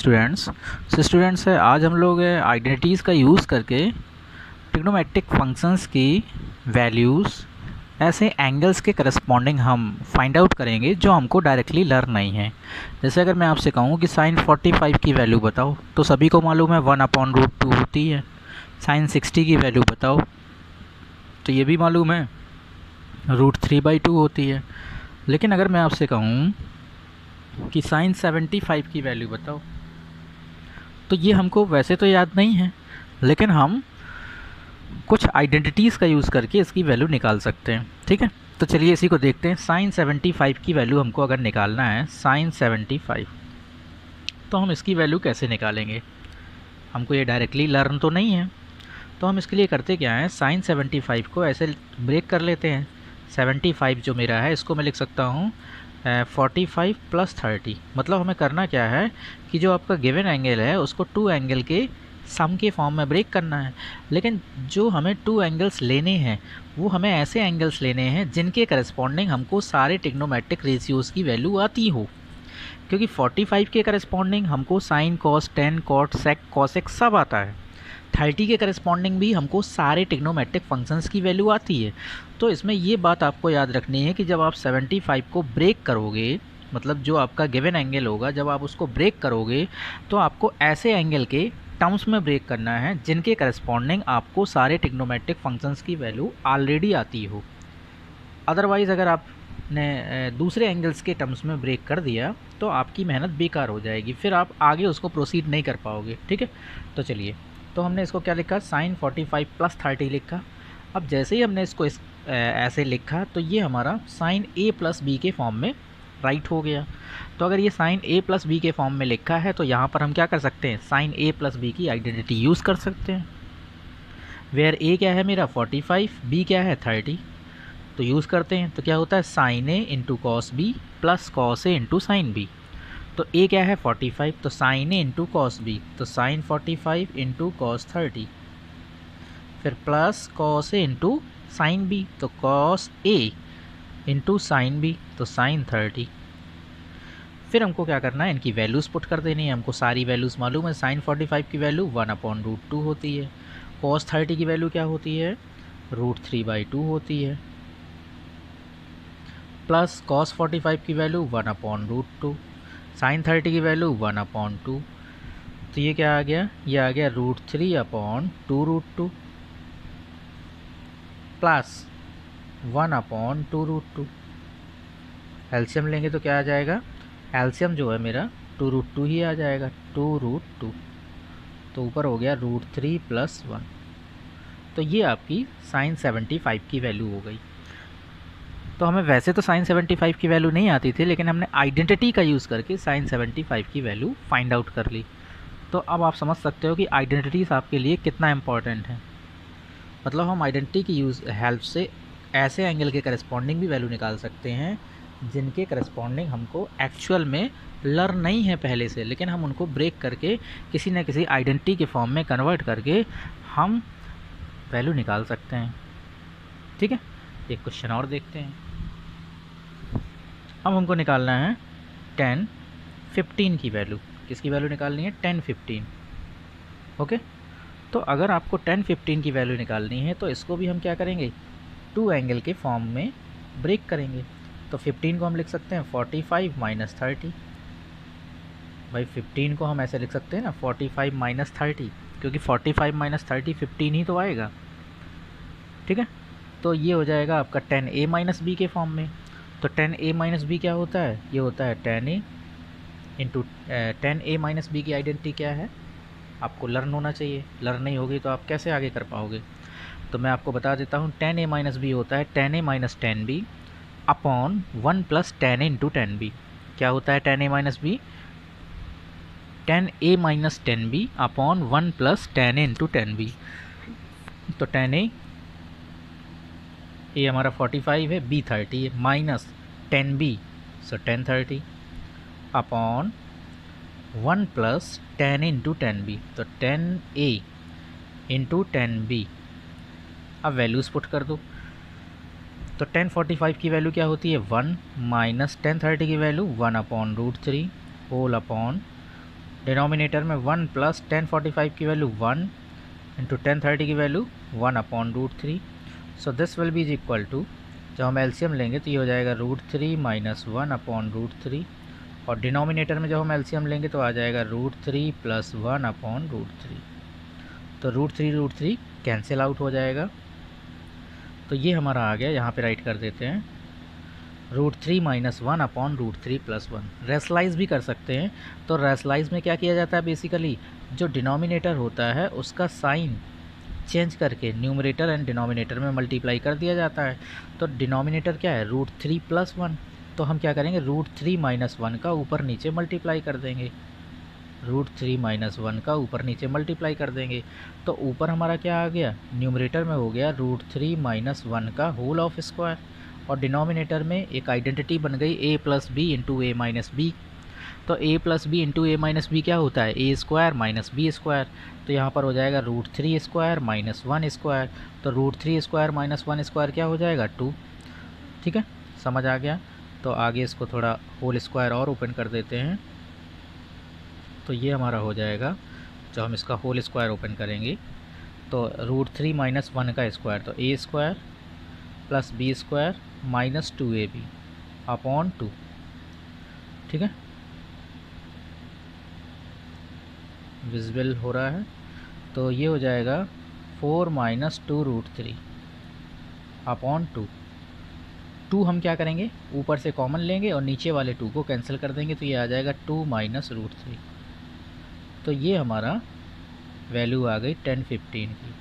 Students है आज हम लोग आइडेंटिटीज़ का यूज़ करके ट्रिग्नोमेट्रिक फंक्शंस की वैल्यूज़ ऐसे एंगल्स के करस्पॉन्डिंग हम फाइंड आउट करेंगे जो हमको डायरेक्टली लर्न नहीं है। जैसे अगर मैं आपसे कहूँ कि साइन 45 की वैल्यू बताओ तो सभी को मालूम है 1/√2 होती है। साइन 60 की वैल्यू बताओ तो ये भी मालूम है √3/2 होती है। लेकिन अगर मैं आपसे कहूँ कि साइन 75 की वैल्यू बताओ तो ये हमको वैसे तो याद नहीं है, लेकिन हम कुछ आइडेंटिटीज़ का यूज़ करके इसकी वैल्यू निकाल सकते हैं। ठीक है, तो चलिए इसी को देखते हैं। साइन 75 की वैल्यू हमको अगर निकालना है साइन 75, तो हम इसकी वैल्यू कैसे निकालेंगे? हमको ये डायरेक्टली लर्न तो नहीं है, तो हम इसके लिए करते क्या है, साइन 75 को ऐसे ब्रेक कर लेते हैं। 75 जो मेरा है इसको मैं लिख सकता हूँ 45 + 30। मतलब हमें करना क्या है कि जो आपका गिवन एंगल है उसको 2 एंगल के सम के फॉर्म में ब्रेक करना है। लेकिन जो हमें 2 एंगल्स लेने हैं वो हमें ऐसे एंगल्स लेने हैं जिनके करस्पॉन्डिंग हमको सारे ट्रिग्नोमेट्रिक रेशियोज़ की वैल्यू आती हो। क्योंकि 45 के करस्पॉन्डिंग हमको साइन, कॉस, टेन, कॉट, सेक, कॉसेक सब आता है। 30 के करस्पॉन्डिंग भी हमको सारे ट्रिग्नोमेट्रिक फंक्शंस की वैल्यू आती है। तो इसमें ये बात आपको याद रखनी है कि जब आप 75 को ब्रेक करोगे, मतलब जो आपका गिवन एंगल होगा जब आप उसको ब्रेक करोगे तो आपको ऐसे एंगल के टर्म्स में ब्रेक करना है जिनके करस्पॉन्डिंग आपको सारे ट्रिग्नोमेट्रिक फंक्शंस की वैल्यू ऑलरेडी आती हो। अदरवाइज़ अगर आपने दूसरे एंगल्स के टर्म्स में ब्रेक कर दिया तो आपकी मेहनत बेकार हो जाएगी, फिर आप आगे उसको प्रोसीड नहीं कर पाओगे। ठीक है, तो चलिए, तो हमने इसको क्या लिखा, साइन 45 + 30 लिखा। अब जैसे ही हमने इसको ऐसे लिखा तो ये हमारा साइन a + b के फॉर्म में राइट हो गया। तो अगर ये साइन a + b के फॉर्म में लिखा है तो यहाँ पर हम क्या कर सकते हैं, साइन a + b की आइडेंटिटी यूज़ कर सकते हैं। वेयर a क्या है मेरा 45, b क्या है 30, तो यूज़ करते हैं। तो क्या होता है, sine a × cos b + cos a × sine b। तो a क्या है 45, तो साइन a × कॉस b, तो साइन 45 × कॉस 30, फिर plus cos a × sine b, तो कॉस a × साइन b, तो साइन 30। फिर हमको क्या करना है, इनकी वैल्यूज़ पुट कर देनी है। हमको सारी वैल्यूज़ मालूम है। साइन 45 की वैल्यू 1/√2 होती है। कॉस 30 की वैल्यू क्या होती है, √3/2 होती है। प्लस कॉस 45 की वैल्यू 1/√2, साइन 30 की वैल्यू 1/2। तो ये क्या आ गया, ये आ गया √3/2√2 प्लस 1/2√2। एलसीएम लेंगे तो क्या आ जाएगा, एलसीएम जो है मेरा 2√2 ही आ जाएगा, 2√2। तो ऊपर हो गया √3 + 1। तो ये आपकी साइन 75 की वैल्यू हो गई। तो हमें वैसे तो साइन 75 की वैल्यू नहीं आती थी, लेकिन हमने आइडेंटिटी का यूज़ करके साइन 75 की वैल्यू फाइंड आउट कर ली। तो अब आप समझ सकते हो कि आइडेंटिटीज़ आपके लिए कितना इम्पॉर्टेंट है। मतलब हम आइडेंटिटी की हेल्प से ऐसे एंगल के करस्पॉन्डिंग भी वैल्यू निकाल सकते हैं जिनके करस्पॉन्डिंग हमको एक्चुअल में लर्न नहीं है पहले से, लेकिन हम उनको ब्रेक करके किसी न किसी आइडेंटिटी के फॉर्म में कन्वर्ट करके हम वैल्यू निकाल सकते हैं। ठीक है, एक क्वेश्चन और देखते हैं। अब हमको निकालना है 10, 15 की वैल्यू। किसकी वैल्यू निकालनी है, 10, 15। ओके, तो अगर आपको 10, 15 की वैल्यू निकालनी है तो इसको भी हम क्या करेंगे, 2 एंगल के फॉर्म में ब्रेक करेंगे। तो 15 को हम लिख सकते हैं 45 - 30। भाई 15 को हम ऐसे लिख सकते हैं ना, 45 - 30, क्योंकि 45 - 30 15 ही तो आएगा। ठीक है, तो ये हो जाएगा आपका 10a - b के फॉर्म में। तो 10a - b क्या होता है, ये होता है 10a × 10a - b की आइडेंटिटी क्या है, आपको लर्न होना चाहिए। लर्न नहीं होगी तो आप कैसे आगे कर पाओगे। तो मैं आपको बता देता हूँ, 10a - b होता है 10a - 10b upon 1 + 10a × 10b। क्या होता है 10a - b, 10a - 10b upon 1 + 10a × 10b। तो 10a, ये हमारा 45 है, b 30 है, माइनस 10b, सो 1030 अपॉन 1 + 10a × 10b, तो 10a × 10b। अब वैल्यूज़ पुट कर दो। तो 1045 की वैल्यू क्या होती है, 1 माइनस 1030 की वैल्यू 1/√3 होल अपॉन डिनोमिनेटर में 1 प्लस 1045 की वैल्यू 1 इंटू 1030 की value 1/√3। So this will be is equal to, जब हम एलसीएम लेंगे तो ये हो जाएगा √3 माइनस 1/√3, और डिनोमिनेटर में जब हम एलसीएम लेंगे तो आ जाएगा √3 प्लस 1/√3। तो √3 कैंसिल आउट हो जाएगा। तो ये हमारा आ गया, यहाँ पे राइट कर देते हैं √3 माइनस 1/√3 प्लस 1। रेशलाइज भी कर सकते हैं। तो रेशलाइज में क्या किया जाता है, बेसिकली जो डिनोमिनेटर होता है उसका साइन चेंज करके न्यूमरेटर एंड डिनोमिनेटर में मल्टीप्लाई कर दिया जाता है। तो डिनोमिनेटर क्या है, √3 प्लस 1, तो हम क्या करेंगे √3 माइनस 1 का ऊपर नीचे मल्टीप्लाई कर देंगे, √3 माइनस 1 का ऊपर नीचे मल्टीप्लाई कर देंगे। तो ऊपर हमारा क्या आ गया, न्यूमरेटर में हो गया √3 माइनस 1 का होल ऑफ स्क्वायर, और डिनोमिनेटर में एक आइडेंटिटी बन गई a plus B into A minus B. तो a plus B into A minus B क्या होता है, a square minus B square. तो यहाँ पर हो जाएगा √3 स्क्वायर माइनस 1 स्क्वायर। तो √3 स्क्वायर माइनस 1 स्क्वायर क्या हो जाएगा, 2। ठीक है, समझ आ गया। तो आगे इसको थोड़ा होल स्क्वायर और ओपन कर देते हैं। तो ये हमारा हो जाएगा, जब हम इसका होल स्क्वायर ओपन करेंगे तो √3 माइनस 1 का स्क्वायर, तो a square plus B square minus 2ab upon 2। ठीक है, विजिबल हो रहा है। तो ये हो जाएगा 4 माइनस 2√3 अपॉन 2। 2 हम क्या करेंगे, ऊपर से कॉमन लेंगे और नीचे वाले 2 को कैंसिल कर देंगे, तो ये आ जाएगा 2 माइनस √3। तो ये हमारा वैल्यू आ गई 1015 की।